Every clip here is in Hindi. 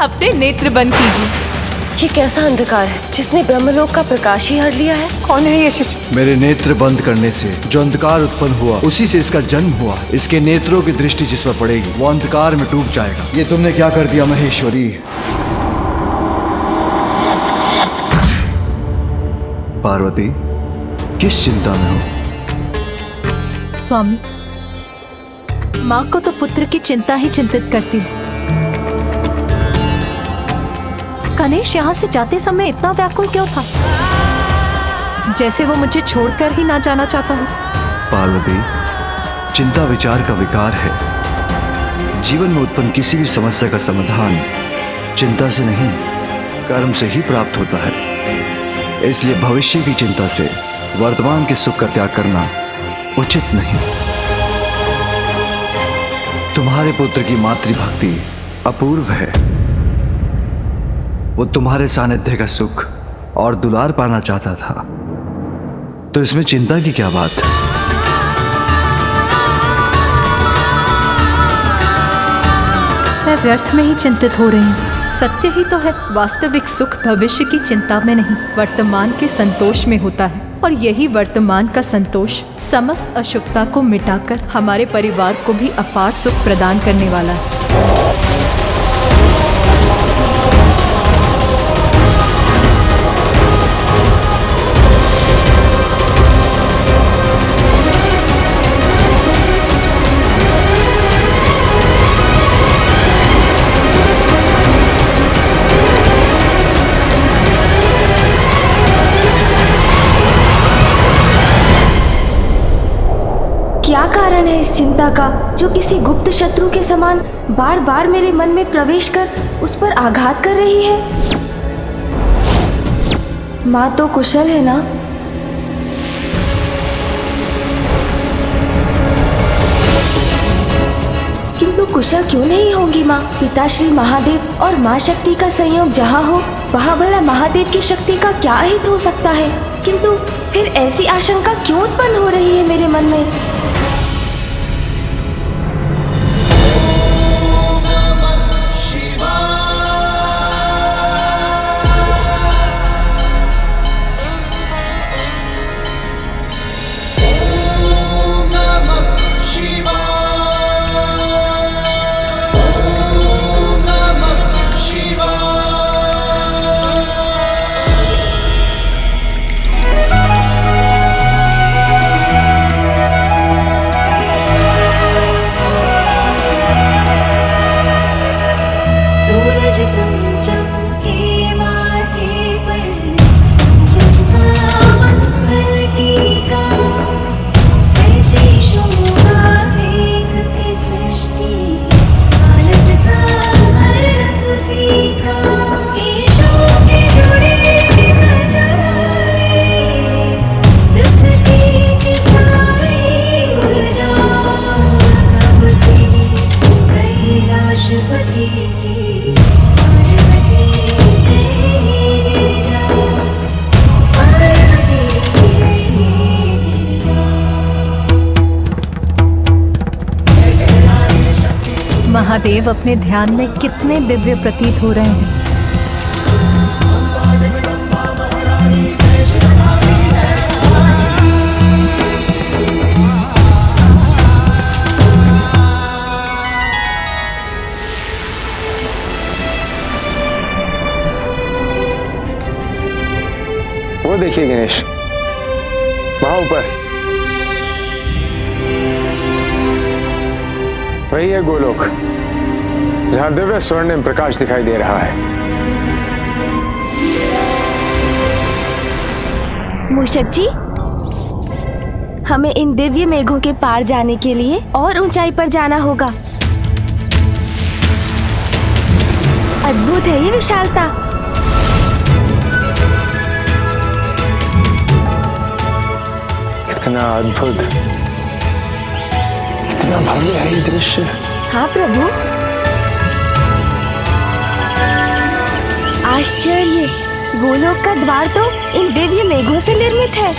अपने नेत्र बंद कीजिए। ये कैसा अंधकार है जिसने ब्रह्मलोक का प्रकाश ही हर लिया है? कौन है ये शिष्य? मेरे नेत्र बंद करने से जो अंधकार उत्पन्न हुआ उसी से इसका जन्म हुआ। इसके नेत्रों की दृष्टि जिस पर पड़ेगी वो अंधकार में डूब जाएगा। ये तुमने क्या कर दिया महेश्वरी? पार्वती, किस चिंता में हो? स्वामी, माँ को तो पुत्र की चिंता ही चिंतित करती है। गणेश यहाँ से जाते समय इतना व्याकुल क्यों था, जैसे वो मुझे छोड़कर ही ना जाना चाहता हो। पार्वती, चिंता विचार का विकार है। जीवन में उत्पन्न किसी भी समस्या का समाधान चिंता से नहीं, कर्म से ही प्राप्त होता है। इसलिए भविष्य की चिंता से वर्तमान के सुख का त्याग करना उचित नहीं। तुम्हारे पुत्र की मातृभक्ति अपूर्व है। वो तुम्हारे सानिध्य का सुख और दुलार पाना चाहता था, तो इसमें चिंता की क्या बात? मैं व्यर्थ में ही चिंतित हो रही हूँ। सत्य ही तो है, वास्तविक सुख भविष्य की चिंता में नहीं, वर्तमान के संतोष में होता है। और यही वर्तमान का संतोष समस्त अशुभता को मिटाकर हमारे परिवार को भी अपार सुख प्रदान करने वाला है। क्या कारण है इस चिंता का जो किसी गुप्त शत्रु के समान बार बार मेरे मन में प्रवेश कर उस पर आघात कर रही है? माँ तो कुशल है ना? किंतु कुशल क्यों नहीं होंगी माँ? पिता श्री महादेव और माँ शक्ति का संयोग जहाँ हो वहाँ भला महादेव की शक्ति का क्या हित हो सकता है? किंतु फिर ऐसी आशंका क्यों उत्पन्न हो रही है मेरे मन में? महादेव अपने ध्यान में कितने दिव्य प्रतीत हो रहे हैं। वो देखिए गणेश, वहां ऊपर वही है गोलोक, जहां दिव्य स्वर्णिम प्रकाश दिखाई दे रहा है। मूषक जी, हमें इन दिव्य मेघों के पार जाने के लिए और ऊंचाई पर जाना होगा। अद्भुत है ये विशालता। कितना अद्भुत, कितना भव्य है ये दृश्य। हाँ प्रभु, आश्चर्य, गोलोक का द्वार तो इन दिव्य मेघों से निर्मित है।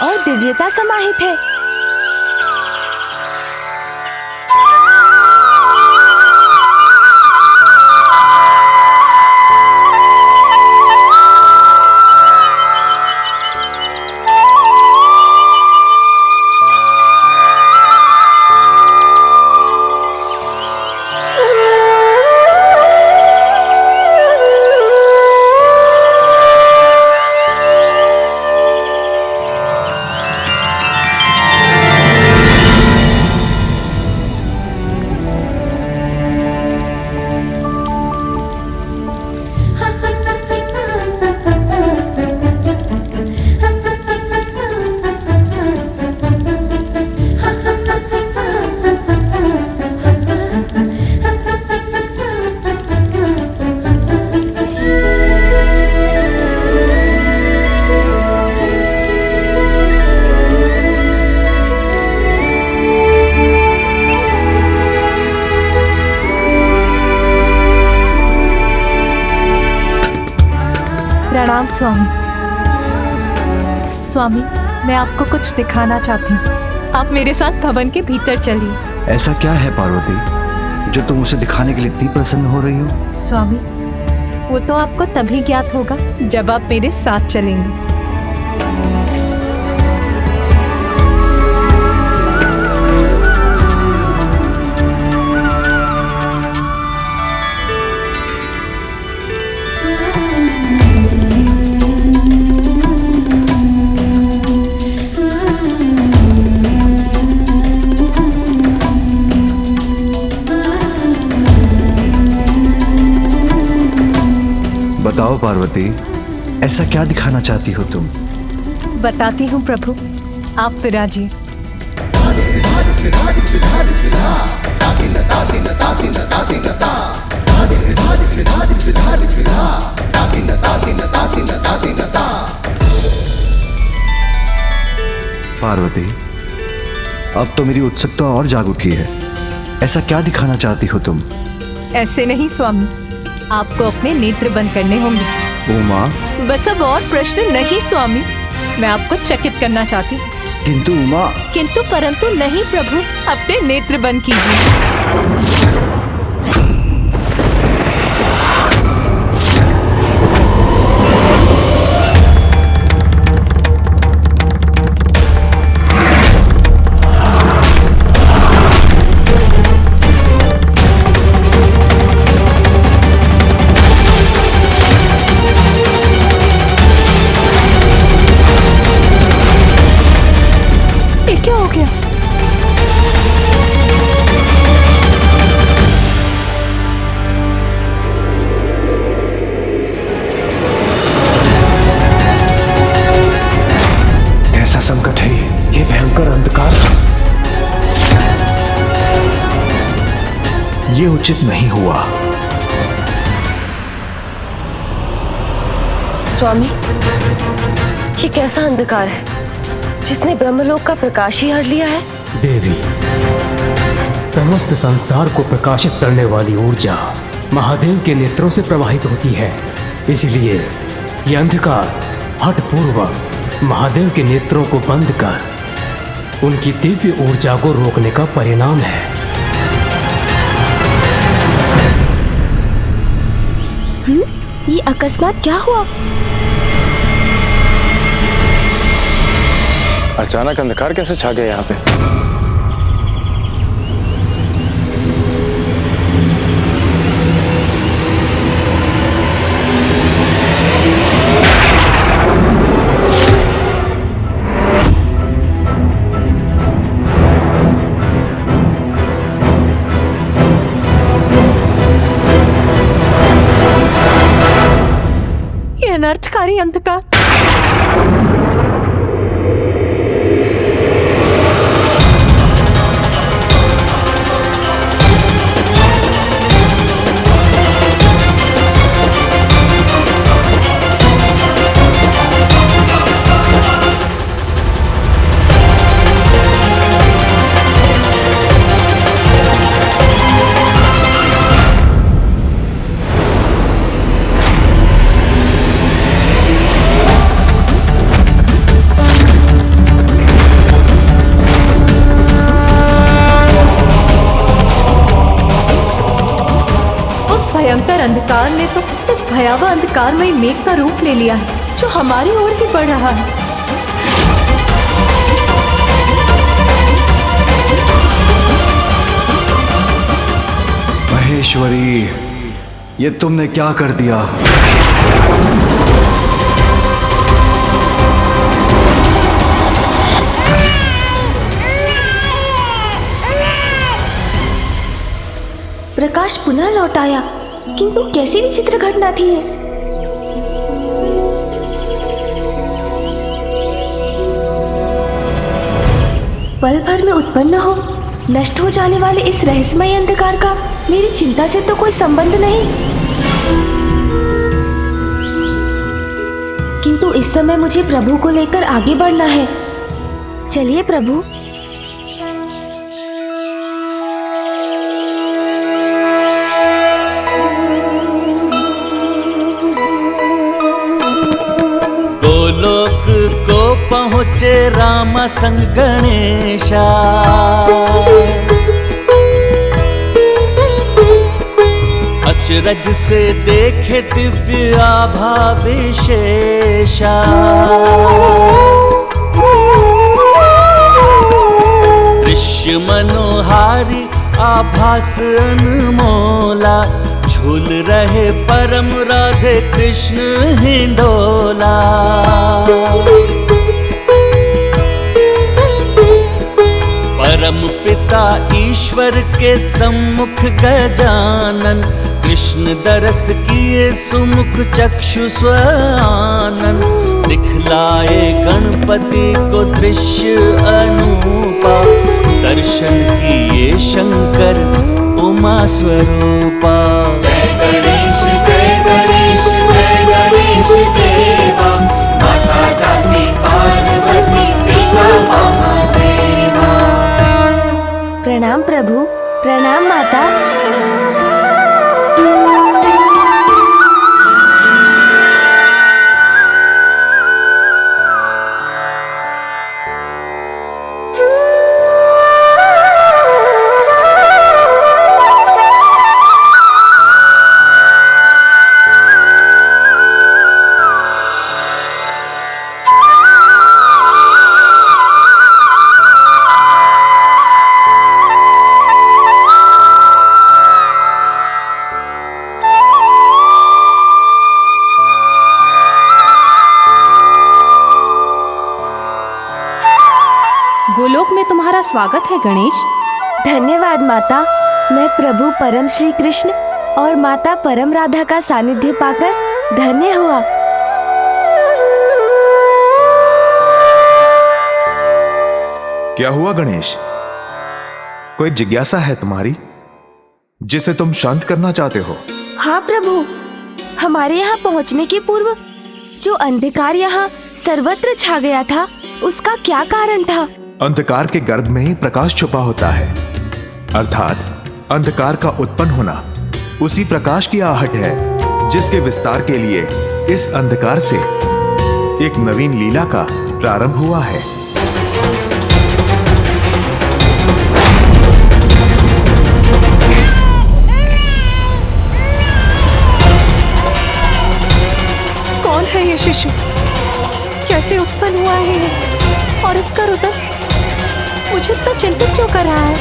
और दिव्यता समाहित है। प्रणाम स्वामी। स्वामी, मैं आपको कुछ दिखाना चाहती हूँ। आप मेरे साथ भवन के भीतर चलिए। ऐसा क्या है पार्वती जो तुम उसे दिखाने के लिए इतनी प्रसन्न हो रही हो? स्वामी, वो तो आपको तभी ज्ञात होगा जब आप मेरे साथ चलेंगे। बताओ पार्वती, ऐसा क्या दिखाना चाहती हो तुम? बताती हूँ प्रभु, आप विराजिए। पार्वती, अब तो मेरी उत्सुकता और जाग उठी है। ऐसा क्या दिखाना चाहती हो तुम? ऐसे नहीं स्वामी, आपको अपने नेत्र बंद करने होंगे। उमा, बस अब और प्रश्न नहीं स्वामी, मैं आपको चकित करना चाहती हूँ। किंतु उमा। किंतु परंतु नहीं प्रभु, अपने नेत्र बंद कीजिए। क्या हो गया? कैसा संकट है ये भयंकर अंधकार। ये उचित नहीं हुआ। स्वामी, ये कैसा अंधकार है जिसने ब्रह्मलोक का प्रकाश ही हर लिया है? देवी, समस्त संसार को प्रकाशित करने वाली ऊर्जा महादेव के नेत्रों से प्रवाहित होती है। इसलिए यह अंधकार हठपूर्वक महादेव के नेत्रों को बंद कर उनकी दिव्य ऊर्जा को रोकने का परिणाम है। ये अकस्मात क्या हुआ? अचानक अंधकार कैसे छा गया यहाँ पे? ये अनर्थकारी अंधकार। अंधकार ने तो इस भयावह अंधकारमय मेघ का रूप ले लिया है जो हमारी ओर ही बढ़ रहा है। महेश्वरी, ये तुमने क्या कर दिया? प्रकाश पुनः लौट आया, किंतु कैसी विचित्र घटना थी ये। पल भर में उत्पन्न हो नष्ट हो जाने वाले इस रहस्यमय अंधकार का मेरी चिंता से तो कोई संबंध नहीं, किंतु इस समय मुझे प्रभु को लेकर आगे बढ़ना है। चलिए प्रभु। गोलोक को पहुँचे राम संग गणेशा, अचरज से देखे दिव्य आभा विशेषा। दृश्य मनोहारी आभास अनमोला, झूल रहे परम राधे कृष्ण हिंडोला। परम पिता ईश्वर के सम्मुख गजानन, कृष्ण दरस किए सुमुख चक्षु स्वानन। दिखलाए गणपति को दृश्य अनूपा, दर्शन किए शंकर उमा स्वरूपा। जय गणेश जय गणेश जय गणेश देवा, माता जाति पार्वती पिता महादेवा। प्रणाम प्रभु, प्रणाम माता। गोलोक में तुम्हारा स्वागत है गणेश। धन्यवाद माता। मैं प्रभु परम श्री कृष्ण और माता परम राधा का सानिध्य पाकर धन्य हुआ। क्या हुआ गणेश? कोई जिज्ञासा है तुम्हारी जिसे तुम शांत करना चाहते हो? हाँ प्रभु, हमारे यहाँ पहुँचने के पूर्व जो अंधकार यहाँ सर्वत्र छा गया था, उसका क्या कारण था? अंधकार के गर्भ में ही प्रकाश छुपा होता है, अर्थात अंधकार का उत्पन्न होना उसी प्रकाश की आहट है जिसके विस्तार के लिए इस अंधकार से एक नवीन लीला का प्रारंभ हुआ है। कौन है ये शिशु? कैसे उत्पन्न हुआ है ये? और इसका रुदन मुझे इतना चिंतित क्यों कर रहा है?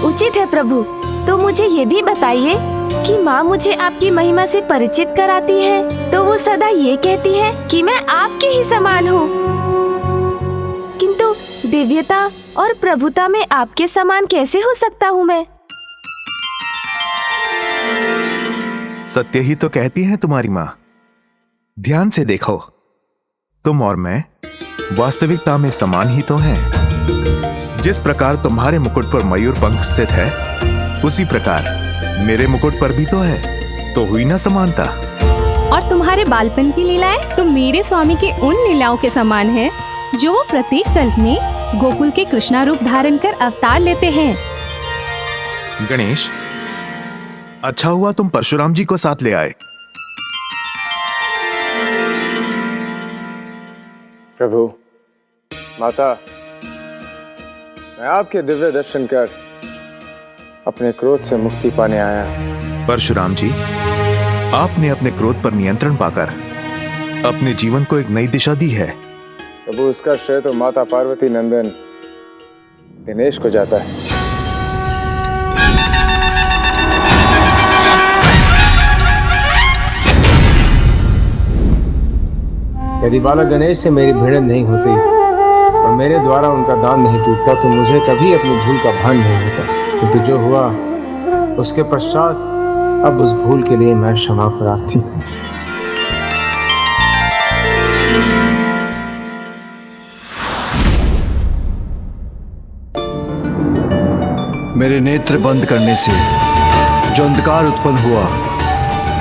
उचित है प्रभु। तो मुझे ये भी बताइए कि माँ मुझे आपकी महिमा से परिचित कराती है तो वो सदा ये कहती है कि मैं आपके ही समान हूँ, किंतु दिव्यता और प्रभुता में आपके समान कैसे हो सकता हूँ मैं? सत्य ही तो कहती है तुम्हारी माँ। ध्यान से देखो, तुम और मैं वास्तविकता में समान ही तो हैं। जिस प्रकार तुम्हारे मुकुट पर मयूर पंख स्थित है, उसी प्रकार मेरे मुकुट पर भी तो है। तो हुई ना समानता। और तुम्हारे बालपन की लीलाएं तो मेरे स्वामी की उन लीलाओं के समान है जो वो प्रत्येक कल्प में गोकुल के कृष्णा रूप धारण कर अवतार लेते हैं। गणेश, अच्छा हुआ तुम परशुराम जी को साथ ले आए। प्रभु, माता, मैं आपके दिव्य दर्शन कर अपने क्रोध से मुक्ति पाने आया। परशुराम जी, आपने अपने क्रोध पर नियंत्रण पाकर अपने जीवन को एक नई दिशा दी है। प्रभु, उसका श्रेय तो माता पार्वती नंदन दिनेश को जाता है। यदि बालक गणेश से मेरी भिड़ंत नहीं होती और मेरे द्वारा उनका दान नहीं टूटता तो मुझे कभी अपनी भूल का भान नहीं होता। किंतु जो हुआ उसके पश्चात अब उस भूल के लिए मैं क्षमा प्रार्थी हूँ। मेरे नेत्र बंद करने से जो अंधकार उत्पन्न हुआ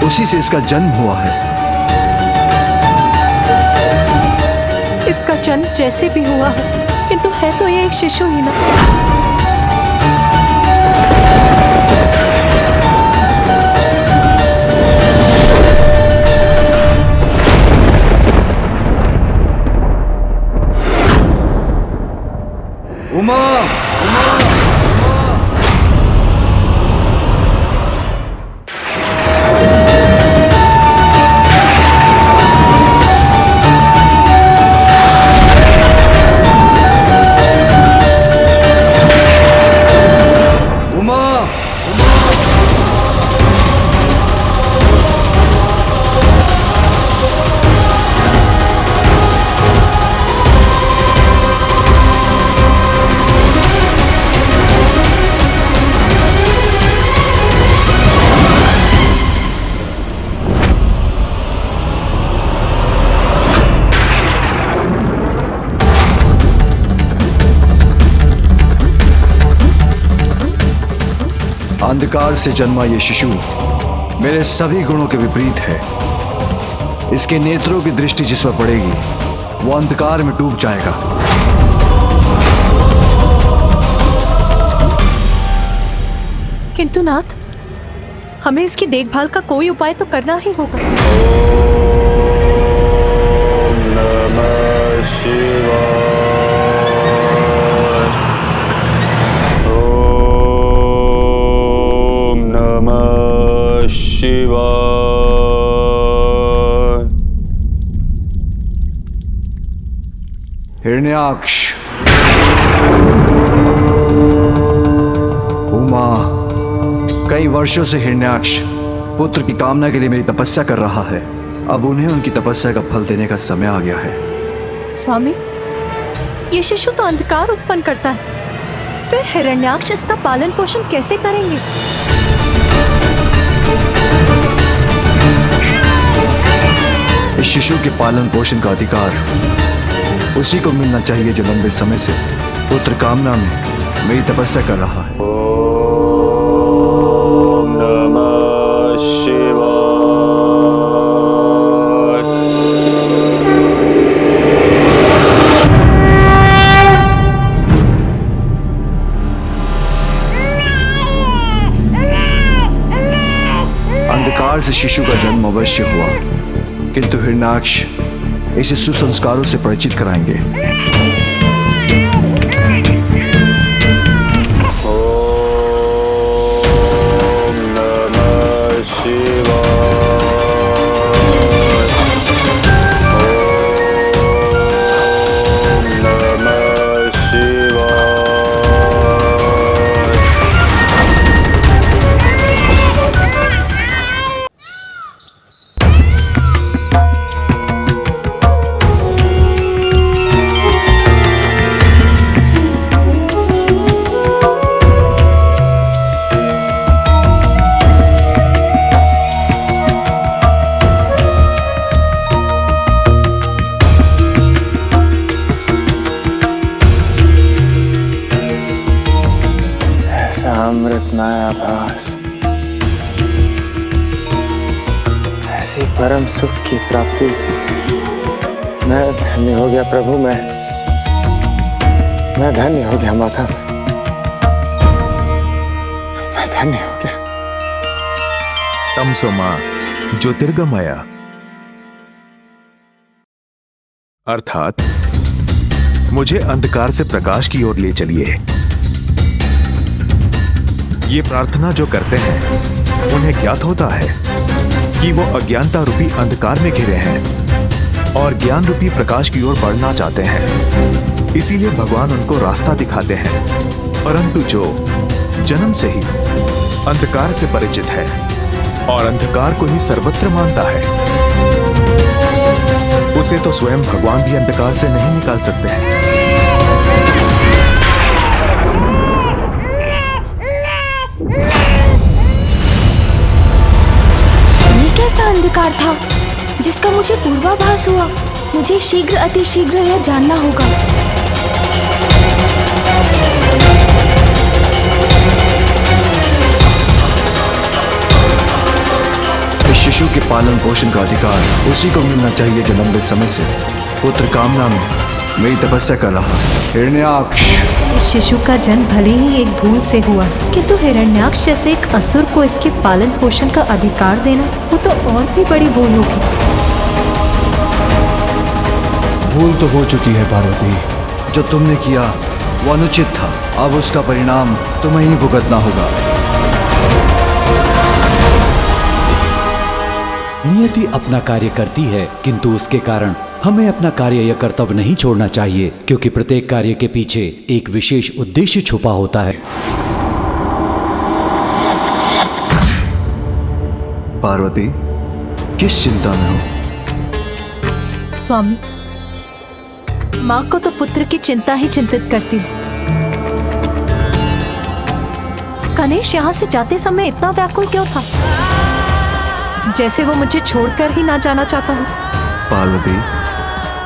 उसी से इसका जन्म हुआ है। इसका जन्म जैसे भी हुआ हो, किंतु है तो ये एक शिशु ही ना। उमा, अंधकार से जन्मा ये शिशु मेरे सभी गुणों के विपरीत है। इसके नेत्रों की दृष्टि जिस पर पड़ेगी वो अंधकार में डूब जाएगा। किंतु नाथ, हमें इसकी देखभाल का कोई उपाय तो करना ही होगा। हिरण्याक्ष, उमा, कई वर्षों से हिरण्याक्ष पुत्र की कामना के लिए मेरी तपस्या कर रहा है। अब उन्हें उनकी तपस्या का फल देने का समय आ गया है। स्वामी, ये शिशु तो अंधकार उत्पन्न करता है, फिर हिरण्याक्ष इसका पालन पोषण कैसे करेंगे? इस शिशु के पालन पोषण का अधिकार उसी को मिलना चाहिए जो लंबे समय से पुत्र कामना में मेरी तपस्या कर रहा है। ओम नमः शिवाय। अंधकार से शिशु का जन्म अवश्य हुआ, किंतु हिरण्याक्ष इसे सुसंस्कारों से परिचित कराएंगे। ओम नमः शिवाय। ओम नमः शिवाय। ऐसा अमृतमय आभास, ऐसी परम सुख की प्राप्ति, मैं धन्य हो गया प्रभु। मैं धन्य हो गया माता, मैं धन्य हो गया। तमसो मां ज्योतिर्गमया। अर्थात मुझे अंधकार से प्रकाश की ओर ले चलिए। ये प्रार्थना जो करते हैं उन्हें ज्ञात होता है कि वो अज्ञानता रूपी अंधकार में घिरे हैं और ज्ञान रूपी प्रकाश की ओर बढ़ना चाहते हैं। इसीलिए भगवान उनको रास्ता दिखाते हैं। परंतु जो जन्म से ही अंधकार से परिचित है और अंधकार को ही सर्वत्र मानता है, उसे तो स्वयं भगवान भी अंधकार से नहीं निकाल सकते हैं। ये कैसा अंधकार था जिसका मुझे पूर्वाभास हुआ? मुझे शीघ्र अतिशीघ्र यह जानना होगा। इस शिशु के पालन पोषण का अधिकार उसी को मिलना चाहिए जो लंबे समय से पुत्र कामना में मेरी तपस्या कर रहा है। हिरण्याक्ष, इस शिशु का जन्म भले ही एक भूल से हुआ, किंतु हिरण्याक्ष जैसे एक असुर को इसके पालन पोषण का अधिकार देना, वो तो और भी बड़ी भूल होगी। भूल तो हो चुकी है पार्वती। जो तुमने किया वो अनुचित था। अब उसका परिणाम तुम्हें ही भुगतना होगा। नियति अपना कार्य करती है, किंतु उसके कारण हमें अपना कार्य या कर्तव्य नहीं छोड़ना चाहिए, क्योंकि प्रत्येक कार्य के पीछे एक विशेष उद्देश्य छुपा होता है। पार्वती, किस चिंता में हो? स्वामी, माँ को तो पुत्र की चिंता ही चिंतित करती हूँ। गणेश यहाँ से जाते समय इतना व्याकुल क्यों था, जैसे वो मुझे छोड़कर ही ना जाना चाहता हो। पार्वती,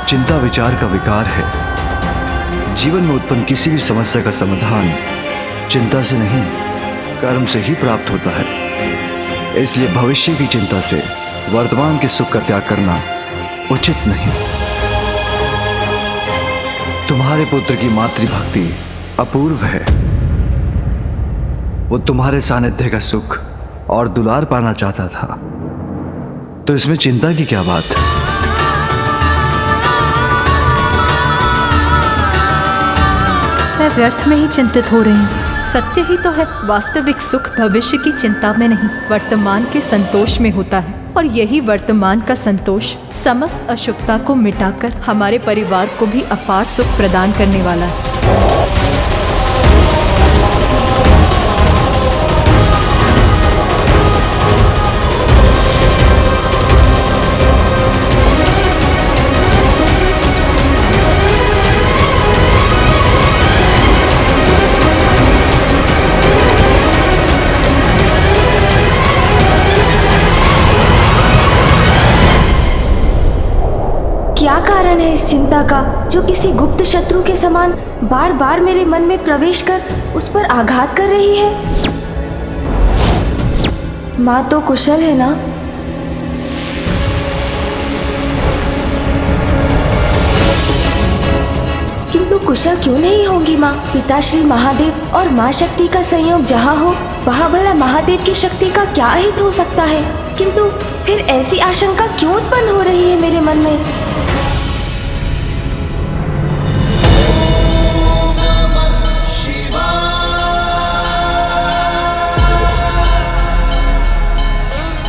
चिंता विचार का विकार है। जीवन में उत्पन्न किसी भी समस्या का समाधान चिंता से नहीं, कर्म से ही प्राप्त होता है। इसलिए भविष्य की चिंता से वर्तमान के सुख का त्याग करना उचित नहीं। तुम्हारे पुत्र की मातृभक्ति अपूर्व है। वो तुम्हारे सानिध्य का सुख और दुलार पाना चाहता था, तो इसमें चिंता की क्या बात? मैं व्यर्थ में ही चिंतित हो रही हूँ। सत्य ही तो है, वास्तविक सुख भविष्य की चिंता में नहीं, वर्तमान के संतोष में होता है। और यही वर्तमान का संतोष समस्त अशुभता को मिटाकर हमारे परिवार को भी अपार सुख प्रदान करने वाला है। क्या कारण है इस चिंता का, जो किसी गुप्त शत्रु के समान बार बार मेरे मन में प्रवेश कर उस पर आघात कर रही है? माँ तो कुशल है ना? किंतु कुशल क्यों नहीं होंगी माँ? पिता श्री महादेव और माँ शक्ति का संयोग जहाँ हो, वहाँ भला महादेव की शक्ति का क्या हित हो सकता है? किंतु फिर ऐसी आशंका क्यों उत्पन्न हो रही है मेरे मन में?